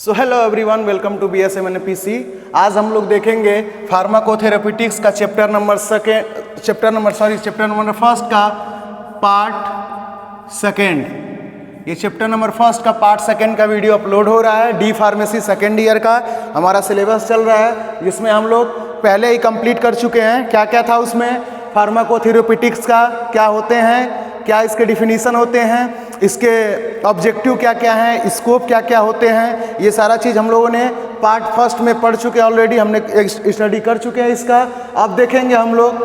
So hello everyone, welcome to BSMNPC। आज हम लोग देखेंगे फार्माकोथेरेपिटिक्स का चैप्टर नंबर फर्स्ट का पार्ट सेकेंड। ये चैप्टर नंबर फर्स्ट का पार्ट सेकेंड का वीडियो अपलोड हो रहा है। डी फार्मेसी सेकेंड ईयर का हमारा सिलेबस चल रहा है, जिसमें हम लोग पहले ही कंप्लीट कर चुके हैं। क्या क्या था उसमें, फार्माकोथेरेपिटिक्स का क्या होते हैं, क्या इसके डिफिनीसन होते हैं, इसके ऑब्जेक्टिव क्या क्या हैं, स्कोप क्या क्या होते हैं, ये सारा चीज़ हम लोगों ने पार्ट फर्स्ट में पढ़ चुके हैं ऑलरेडी। हमने स्टडी कर चुके हैं इसका। अब देखेंगे हम लोग,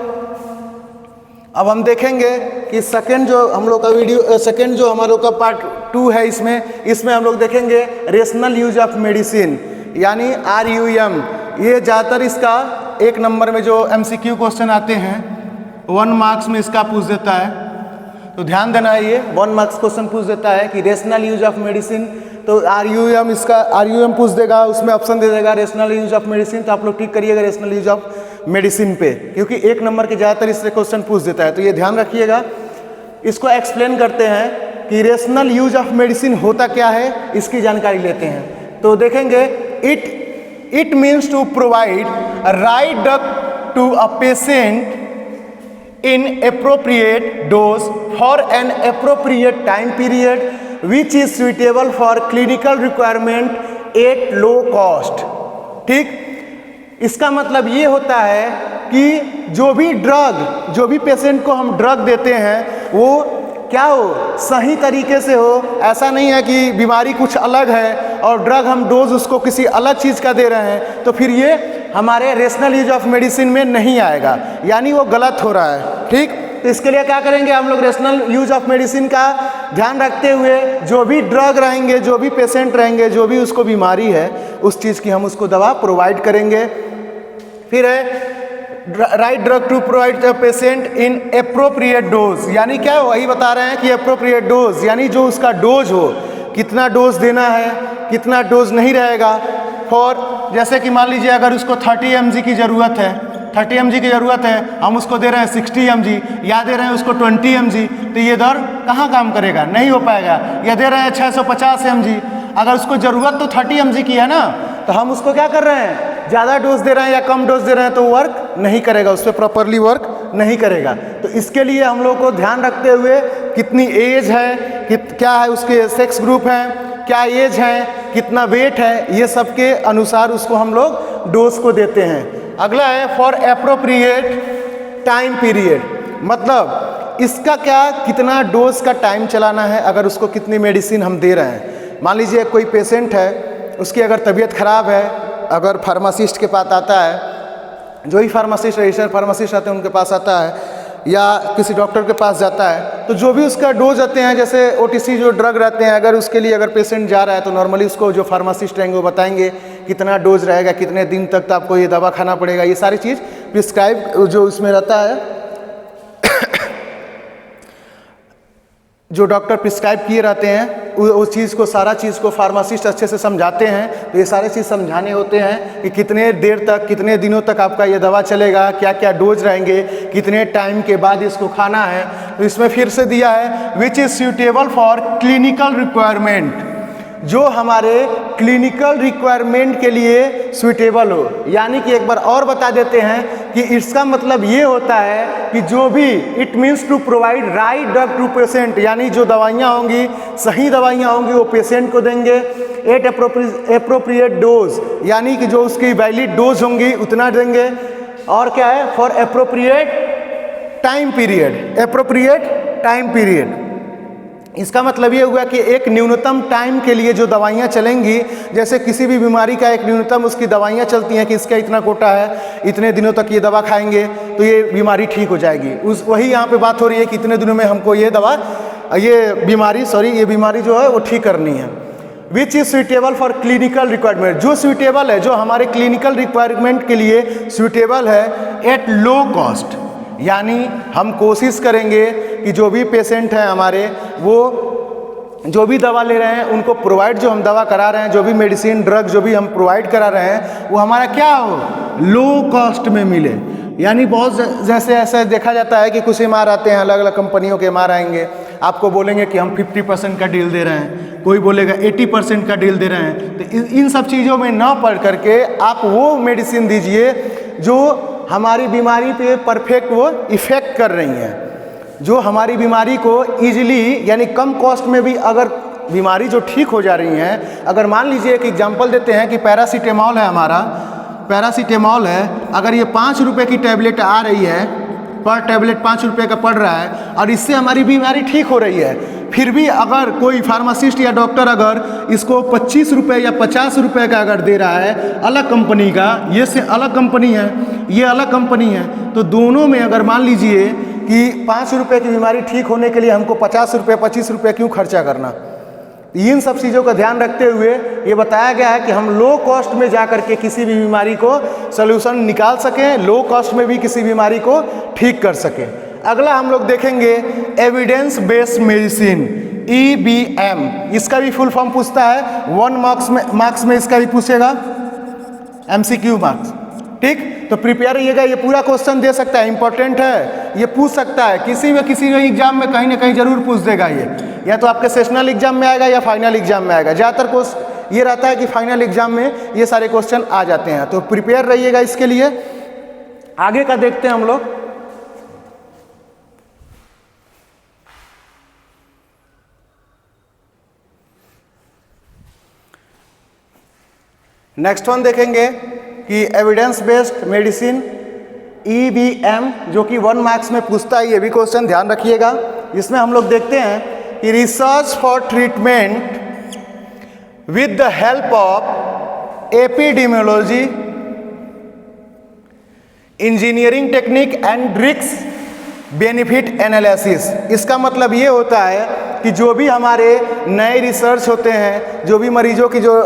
अब हम देखेंगे कि सेकंड जो हम लोग का वीडियो, सेकंड जो हमारे का पार्ट 2 है, इसमें हम लोग देखेंगे रेशनल यूज ऑफ मेडिसिन यानी RUM। ये ज़्यादातर इसका 1 नंबर में जो MCQ क्वेश्चन आते हैं 1 मार्क्स में इसका पूछ देता है, तो ध्यान देना है। ये 1 मार्क्स क्वेश्चन पूछ देता है कि रेशनल यूज ऑफ मेडिसिन, तो RUM इसका RUM पूछ देगा, उसमें ऑप्शन दे देगा रेशनल यूज ऑफ मेडिसिन। तो आप लोग टिक करिएगा रेशनल यूज ऑफ मेडिसिन पे, क्योंकि 1 नंबर के ज़्यादातर इससे क्वेश्चन पूछ देता है, तो ये ध्यान रखिएगा। इसको एक्सप्लेन करते हैं कि रेशनल यूज ऑफ मेडिसिन होता क्या है, इसकी जानकारी लेते हैं। तो देखेंगे, it means to provide right drug to a patient in appropriate dose for an appropriate time period which is suitable for clinical requirement at low cost। ठीक, इसका मतलब ये होता है कि जो भी पेशेंट को हम ड्रग देते हैं वो क्या हो, सही तरीके से हो। ऐसा नहीं है कि बीमारी कुछ अलग है और ड्रग हम डोज उसको किसी अलग चीज़ का दे रहे हैं, तो फिर ये हमारे रेशनल यूज ऑफ मेडिसिन में नहीं आएगा, यानी वो गलत हो रहा है। ठीक, तो इसके लिए क्या करेंगे हम लोग, रेशनल यूज ऑफ मेडिसिन का ध्यान रखते हुए जो भी ड्रग रहेंगे, जो भी पेशेंट रहेंगे, जो भी उसको बीमारी है, उस चीज़ की हम उसको दवा प्रोवाइड करेंगे। फिर है right drug to provide the patient in appropriate dose, यानी क्या है, वही बता रहे हैं कि एप्रोप्रिएट डोज यानी जो उसका डोज हो, कितना डोज देना है, कितना डोज नहीं रहेगा। फॉर जैसे कि मान लीजिए अगर उसको 30 mg की ज़रूरत है, 30 mg की ज़रूरत है, हम उसको दे रहे हैं 60 mg, या दे रहे हैं उसको 20 mg, तो ये दर कहाँ काम करेगा, नहीं हो पाएगा। या दे रहे हैं 650 mg, अगर उसको ज़रूरत तो 30 mg की है ना, तो हम उसको क्या कर रहे हैं, ज़्यादा डोज दे रहे हैं या कम डोज दे रहे हैं, तो वर्क नहीं करेगा, उस पर प्रॉपरली वर्क नहीं करेगा। तो इसके लिए हम लोग को ध्यान रखते हुए कितनी एज है, क्या है उसके सेक्स ग्रुप हैं, क्या एज है, कितना वेट है, ये सब के अनुसार उसको हम लोग डोज को देते हैं। अगला है फॉर एप्रोप्रिएट टाइम पीरियड, मतलब इसका क्या, कितना डोज का टाइम चलाना है, अगर उसको कितनी मेडिसिन हम दे रहे हैं। मान लीजिए कोई पेशेंट है, उसकी अगर तबीयत खराब है, अगर फार्मासिस्ट के पास आता है, जो ही फार्मासिस्ट रजिस्टर फार्मासिस्ट आते हैं उनके पास आता है, या किसी डॉक्टर के पास जाता है, तो जो भी उसका डोज आते हैं, जैसे OTC जो ड्रग रहते हैं, अगर उसके लिए अगर पेशेंट जा रहा है तो नॉर्मली उसको जो फार्मासिस्ट रहेंगे वो बताएंगे कितना डोज रहेगा, कितने दिन तक तो आपको ये दवा खाना पड़ेगा। ये सारी चीज़ प्रिस्क्राइब जो उसमें रहता है, जो डॉक्टर प्रिस्क्राइब किए रहते हैं, उस चीज़ को, सारा चीज़ को फार्मासिस्ट अच्छे से समझाते हैं। तो ये सारे चीज़ समझाने होते हैं कि कितने देर तक, कितने दिनों तक आपका ये दवा चलेगा, क्या क्या डोज रहेंगे, कितने टाइम के बाद इसको खाना है। तो इसमें फिर से दिया है which is suitable for clinical requirement, जो हमारे क्लिनिकल रिक्वायरमेंट के लिए सूटेबल हो। यानी कि एक बार और बता देते हैं कि इसका मतलब ये होता है कि जो भी, it means to provide right drug to patient, यानी जो दवाइयाँ होंगी, सही दवाइयाँ होंगी, वो पेशेंट को देंगे एट एप्रोप्रिएट डोज, यानी कि जो उसकी वैलिड डोज होंगी उतना देंगे। और क्या है, for appropriate time period, appropriate time period, इसका मतलब ये हुआ कि एक न्यूनतम टाइम के लिए जो दवाइयाँ चलेंगी, जैसे किसी भी बीमारी का एक न्यूनतम उसकी दवाइयाँ चलती हैं कि इसका इतना कोटा है, इतने दिनों तक ये दवा खाएंगे तो ये बीमारी ठीक हो जाएगी। वही यहाँ पे बात हो रही है कि इतने दिनों में हमको ये दवा, ये बीमारी जो है वो ठीक करनी है। Which is suitable for clinical requirement, जो सूटेबल है, जो हमारे क्लिनिकल रिक्वायरमेंट के लिए सूटेबल है, एट लो कॉस्ट, यानी हम कोशिश करेंगे कि जो भी पेशेंट हैं हमारे, वो जो भी दवा ले रहे हैं उनको प्रोवाइड, जो हम दवा करा रहे हैं, जो भी मेडिसिन ड्रग जो भी हम प्रोवाइड करा रहे हैं, वो हमारा क्या हो, लो कॉस्ट में मिले। यानी बहुत जैसे ऐसा देखा जाता है कि कुछ MR आते हैं, अलग अलग कंपनियों के MR आएंगे, आपको बोलेंगे कि हम 50% का डील दे रहे हैं, कोई बोलेगा 80% का डील दे रहे हैं। तो इन सब चीज़ों में ना पढ़ करके आप वो मेडिसिन दीजिए जो हमारी बीमारी पे परफेक्ट वो इफ़ेक्ट कर रही हैं, जो हमारी बीमारी को ईजिली यानी कम कॉस्ट में भी अगर बीमारी जो ठीक हो जा रही हैं। अगर मान लीजिए एक एग्जांपल देते हैं कि पैरासीटामॉल है, हमारा पैरासीटामॉल है, अगर ये 5 रुपये की टैबलेट आ रही है, पर टैबलेट 5 रुपये का पड़ रहा है और इससे हमारी बीमारी ठीक हो रही है, फिर भी अगर कोई फार्मासिस्ट या डॉक्टर अगर इसको 25 रुपये या 50 रुपये का अगर दे रहा है अलग कंपनी का, ये से अलग कंपनी है, ये अलग कंपनी है, तो दोनों में अगर मान लीजिए कि 5 रुपये की बीमारी ठीक होने के लिए हमको 50 रुपये 25 रुपये क्यों खर्चा करना। इन सब चीज़ों का ध्यान रखते हुए ये बताया गया है कि हम लो कॉस्ट में जा कर के किसी भी बीमारी को सलूशन निकाल सकें, लो कॉस्ट में भी किसी बीमारी को ठीक कर सकें। अगला हम लोग देखेंगे एविडेंस बेस्ड मेडिसिन, EBM। इसका भी फुल फॉर्म पूछता है, 1 मार्क्स में इसका भी पूछेगा, MCQ मार्क्स। ठीक, तो प्रिपेयर रहिएगा, ये पूरा क्वेश्चन दे सकता है, इंपॉर्टेंट है, ये पूछ सकता है किसी भी एग्जाम में, कहीं ना कहीं जरूर पूछ देगा ये, या तो आपके सेशनल एग्जाम में आएगा या फाइनल एग्जाम में आएगा। ज़्यादातर क्वेश्चन ये रहता है कि फाइनल एग्जाम में ये सारे क्वेश्चन आ जाते हैं, तो प्रिपेयर रहिएगा इसके लिए। आगे का देखते हैं हम लोग। नेक्स्ट वन देखेंगे कि एविडेंस बेस्ड मेडिसिन EBM, जो कि 1 मार्क्स में पूछता है, ये भी क्वेश्चन ध्यान रखिएगा। इसमें हम लोग देखते हैं कि research for treatment with the help of epidemiology, engineering technique and risk benefit analysis. इसका मतलब ये होता है कि जो भी हमारे नए रिसर्च होते हैं, जो भी मरीजों की जो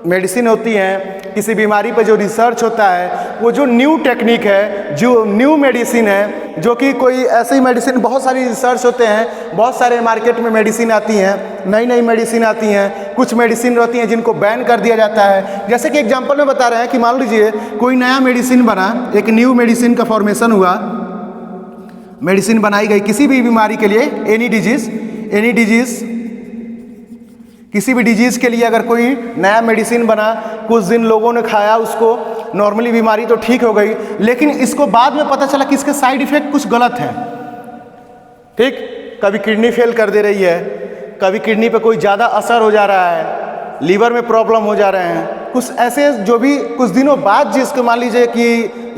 मेडिसिन होती हैं, किसी बीमारी पर जो रिसर्च होता है, वो जो न्यू टेक्निक है, जो न्यू मेडिसिन है, जो कि कोई ऐसी मेडिसिन, बहुत सारी रिसर्च होते हैं, बहुत सारे मार्केट में मेडिसिन आती हैं, नई नई मेडिसिन आती हैं, कुछ मेडिसिन रहती हैं जिनको बैन कर दिया जाता है। जैसे कि एग्जांपल में बता रहे हैं कि मान लीजिए कोई नया मेडिसिन बना, एक न्यू मेडिसिन का फॉर्मेशन हुआ, मेडिसिन बनाई गई किसी भी बीमारी के लिए, एनी डिजीज़, किसी भी डिजीज़ के लिए अगर कोई नया मेडिसिन बना, कुछ दिन लोगों ने खाया उसको, नॉर्मली बीमारी तो ठीक हो गई, लेकिन इसको बाद में पता चला कि इसके साइड इफ़ेक्ट कुछ गलत हैं। ठीक, कभी किडनी फेल कर दे रही है, कभी किडनी पे कोई ज़्यादा असर हो जा रहा है, लीवर में प्रॉब्लम हो जा रहे हैं, कुछ ऐसे जो भी कुछ दिनों बाद जिसको मान लीजिए कि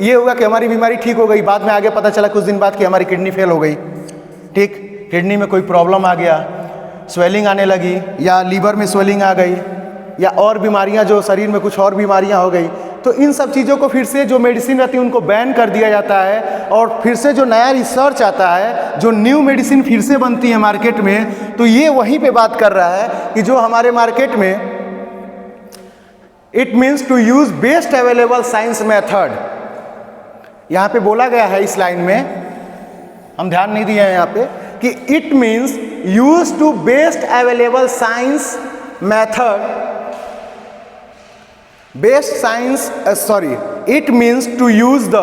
ये हुआ कि हमारी बीमारी ठीक हो गई, बाद में आगे पता चला कुछ दिन बाद कि हमारी किडनी फेल हो गई। ठीक, किडनी में कोई प्रॉब्लम आ गया, स्वेलिंग आने लगी, या लीवर में स्वेलिंग आ गई, या और बीमारियां, जो शरीर में कुछ और बीमारियां हो गई, तो इन सब चीज़ों को फिर से जो मेडिसिन रहती है उनको बैन कर दिया जाता है, और फिर से जो नया रिसर्च आता है, जो न्यू मेडिसिन फिर से बनती है मार्केट में, तो ये वहीं पे बात कर रहा है कि जो हमारे मार्केट में it means to use best available science method, यहाँ पे बोला गया है इस लाइन में, हम ध्यान नहीं दिए हैं यहाँ पे, कि it means use to best available science method, it means to use the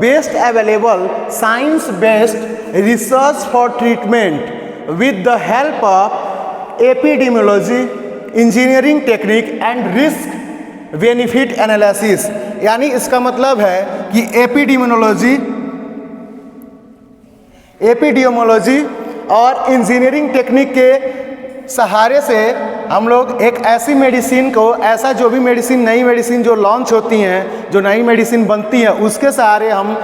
best available science-based research for treatment with the help of epidemiology, engineering technique and risk benefit analysis। यानी इसका मतलब है कि एपिडेमियोलॉजी और engineering technique के सहारे से हम लोग एक ऐसी मेडिसिन को, ऐसा जो भी मेडिसिन, नई मेडिसिन जो लॉन्च होती हैं, जो नई मेडिसिन बनती हैं, उसके सहारे हम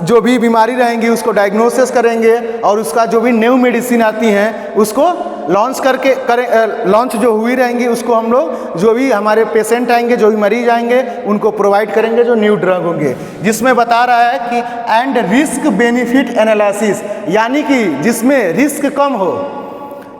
जो भी बीमारी रहेंगी उसको डायग्नोसिस करेंगे, और उसका जो भी न्यू मेडिसिन आती हैं उसको लॉन्च जो हुई रहेंगी उसको हम लोग, जो भी हमारे पेशेंट आएंगे, जो भी मरीज आएंगे, उनको प्रोवाइड करेंगे जो न्यू ड्रग होंगे, जिसमें बता रहा है कि एंड रिस्क बेनिफिट एनालिसिस, यानी कि जिसमें रिस्क कम हो,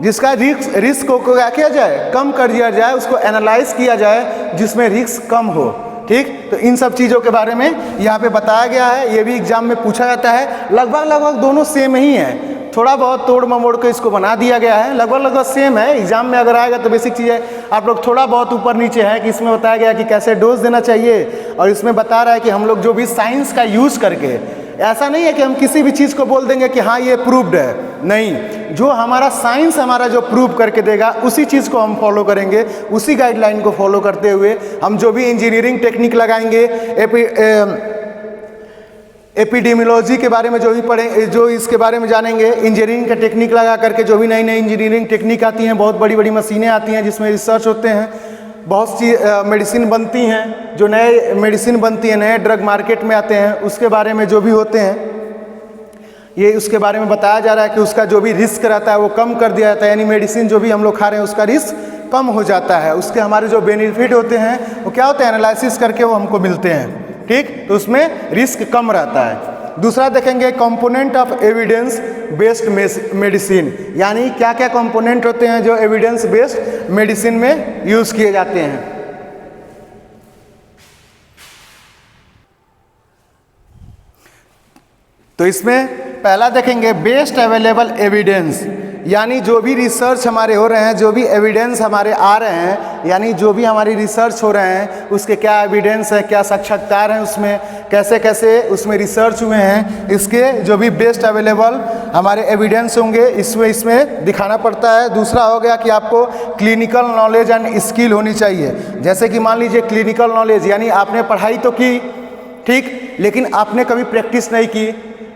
जिसका रिस्क को क्या किया जाए, कम कर दिया जाए, उसको एनालाइज किया जाए जिसमें रिस्क कम हो। ठीक, तो इन सब चीज़ों के बारे में यहाँ पे बताया गया है, ये भी एग्जाम में पूछा जाता है। लगभग दोनों सेम ही हैं, थोड़ा बहुत तोड़ ममोड़ के इसको बना दिया गया है, लगभग सेम है। एग्जाम में अगर आएगा तो बेसिक चीज़ है, आप लोग थोड़ा बहुत ऊपर नीचे है कि इसमें बताया गया कि कैसे डोज देना चाहिए, और इसमें बता रहा है कि हम लोग जो भी साइंस का यूज़ करके ऐसा नहीं है कि हम किसी भी चीज़ को बोल देंगे कि हाँ ये प्रूव्ड है, नहीं, जो हमारा साइंस हमारा जो प्रूव करके देगा उसी चीज़ को हम फॉलो करेंगे, उसी गाइडलाइन को फॉलो करते हुए हम जो भी इंजीनियरिंग टेक्निक लगाएंगे, एपिडेमियोलॉजी के बारे में जो भी पढ़ें, जो इसके बारे में जानेंगे, इंजीनियरिंग का टेक्निक लगा करके जो भी नई नई इंजीनियरिंग टेक्निक आती हैं, बहुत बड़ी बड़ी मशीनें आती हैं जिसमें रिसर्च होते हैं, बहुत सी मेडिसिन बनती हैं, जो नए मेडिसिन बनती हैं, नए ड्रग मार्केट में आते हैं, उसके बारे में जो भी होते हैं ये उसके बारे में बताया जा रहा है कि उसका जो भी रिस्क रहता है वो कम कर दिया जाता है, यानी मेडिसिन जो भी हम लोग खा रहे हैं उसका रिस्क कम हो जाता है, उसके हमारे जो बेनिफिट होते हैं वो क्या होते हैं, एनालिसिस करके वो हमको मिलते हैं, ठीक, तो उसमें रिस्क कम रहता है। दूसरा देखेंगे component of evidence based medicine, यानी क्या क्या कंपोनेंट होते हैं जो एविडेंस बेस्ड मेडिसिन में यूज़ किए जाते हैं। तो इसमें पहला देखेंगे बेस्ट अवेलेबल एविडेंस, यानी जो भी रिसर्च हमारे हो रहे हैं, जो भी एविडेंस हमारे आ रहे हैं, यानी जो भी हमारी रिसर्च हो रहे हैं उसके क्या एविडेंस है, क्या साक्षात्कार हैं उसमें, कैसे कैसे उसमें रिसर्च हुए हैं, इसके जो भी बेस्ट अवेलेबल हमारे एविडेंस होंगे इसमें दिखाना पड़ता है। दूसरा हो गया कि आपको क्लिनिकल नॉलेज एंड स्किल होनी चाहिए, जैसे कि मान लीजिए क्लिनिकल नॉलेज यानी आपने पढ़ाई तो की, ठीक, लेकिन आपने कभी प्रैक्टिस नहीं की,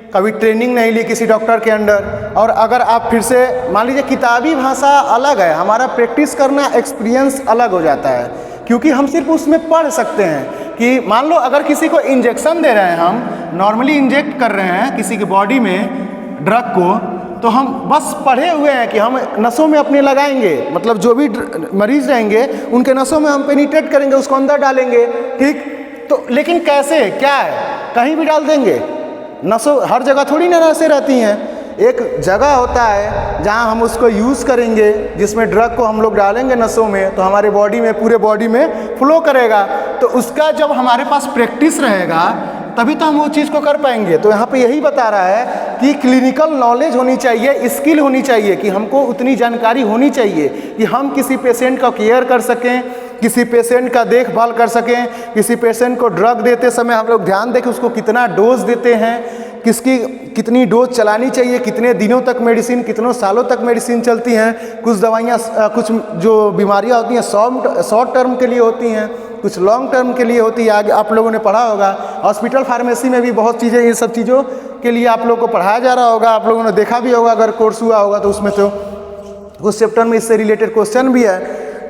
कभी ट्रेनिंग नहीं ली किसी डॉक्टर के अंडर, और अगर आप फिर से मान लीजिए किताबी भाषा अलग है, हमारा प्रैक्टिस करना एक्सपीरियंस अलग हो जाता है, क्योंकि हम सिर्फ उसमें पढ़ सकते हैं कि मान लो अगर किसी को इंजेक्शन दे रहे हैं, हम नॉर्मली इंजेक्ट कर रहे हैं किसी की बॉडी में ड्रग को, तो हम बस पढ़े हुए हैं कि हम नसों में अपने लगाएंगे, मतलब जो भी मरीज रहेंगे उनके नसों में हम पेनिट्रेट करेंगे, उसको अंदर डालेंगे, ठीक, तो लेकिन कैसे, क्या है, कहीं भी डाल देंगे, नसों हर जगह थोड़ी ना नसें रहती हैं, एक जगह होता है जहां हम उसको यूज़ करेंगे, जिसमें ड्रग को हम लोग डालेंगे नसों में तो हमारे बॉडी में, पूरे बॉडी में फ्लो करेगा, तो उसका जब हमारे पास प्रैक्टिस रहेगा तभी तो हम वो चीज़ को कर पाएंगे। तो यहाँ पे यही बता रहा है कि क्लिनिकल नॉलेज होनी चाहिए, स्किल होनी चाहिए, कि हमको उतनी जानकारी होनी चाहिए कि हम किसी पेशेंट का केयर कर सकें, किसी पेशेंट का देखभाल कर सकें, किसी पेशेंट को ड्रग देते समय हम लोग ध्यान दें कि उसको कितना डोज देते हैं, किसकी कितनी डोज चलानी चाहिए, कितने दिनों तक मेडिसिन, कितनों सालों तक मेडिसिन चलती हैं, कुछ दवाइयाँ, कुछ जो बीमारियाँ होती हैं शॉर्ट टर्म के लिए होती हैं, कुछ लॉन्ग टर्म के लिए होती है, आगे आप लोगों ने पढ़ा होगा, हॉस्पिटल फार्मेसी में भी बहुत चीज़ें, ये सब चीज़ों के लिए आप लोगों को पढ़ाया जा रहा होगा, आप लोगों ने देखा भी होगा अगर कोर्स हुआ होगा तो उसमें तो कुछ चैप्टर में इससे रिलेटेड क्वेश्चन भी है,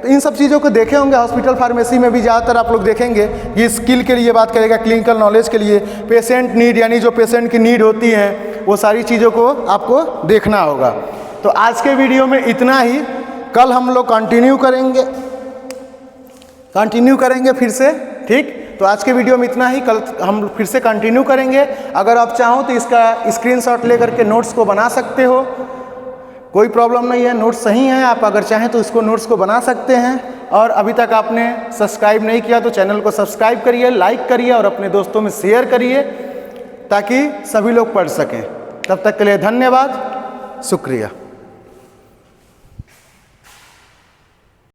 तो इन सब चीज़ों को देखे होंगे। हॉस्पिटल फार्मेसी में भी ज़्यादातर आप लोग देखेंगे ये स्किल के लिए बात करेगा, क्लिनिकल नॉलेज के लिए, पेशेंट नीड यानी जो पेशेंट की नीड होती है वो सारी चीज़ों को आपको देखना होगा। तो आज के वीडियो में इतना ही, कल हम लोग कंटिन्यू करेंगे फिर से, ठीक, तो आज के वीडियो में इतना ही, कल हम फिर से कंटिन्यू करेंगे। अगर आप चाहो तो इसका स्क्रीनशॉट लेकर के नोट्स को बना सकते हो, कोई प्रॉब्लम नहीं है, नोट्स सही हैं, आप अगर चाहें तो इसको नोट्स को बना सकते हैं। और अभी तक आपने सब्सक्राइब नहीं किया तो चैनल को सब्सक्राइब करिए, लाइक करिए और अपने दोस्तों में शेयर करिए ताकि सभी लोग पढ़ सकें। तब तक के लिए धन्यवाद, शुक्रिया।